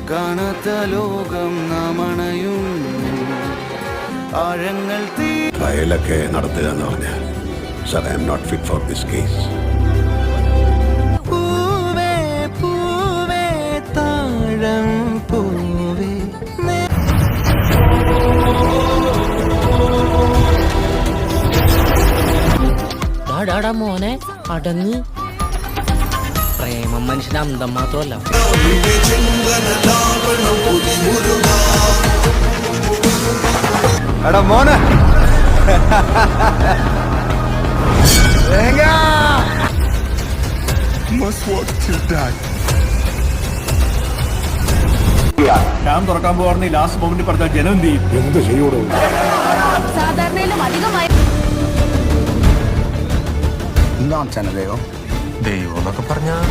കാണാത്ത ലോകം നാം അണയുന്നു. ആഴങ്ങൾ ട്രയലൊക്കെ നടത്തുക എന്ന് പറഞ്ഞാൽ sir I am not fit for this case. പൂവേ പൂവേ താഴം പൂവേ. ഡാടാ മോനെ അടങ്ങ്. പ്രേമം മനുഷ്യന്റെ അന്തം മാത്രമല്ല. എടാ മോനെ ഡാം തുറക്കാൻ പോകാറുണ്ട്. ലാസ്റ്റ് മൊമെന്റ് പറഞ്ഞാൽ ജനം എന്ത് ചെയ്യും? എന്ത് ചെയ്യൂടോ? സാധാരണയിലും അധികമായി എന്താണ് ചാനലയോ ദൈവം എന്നൊക്കെ പറഞ്ഞാൽ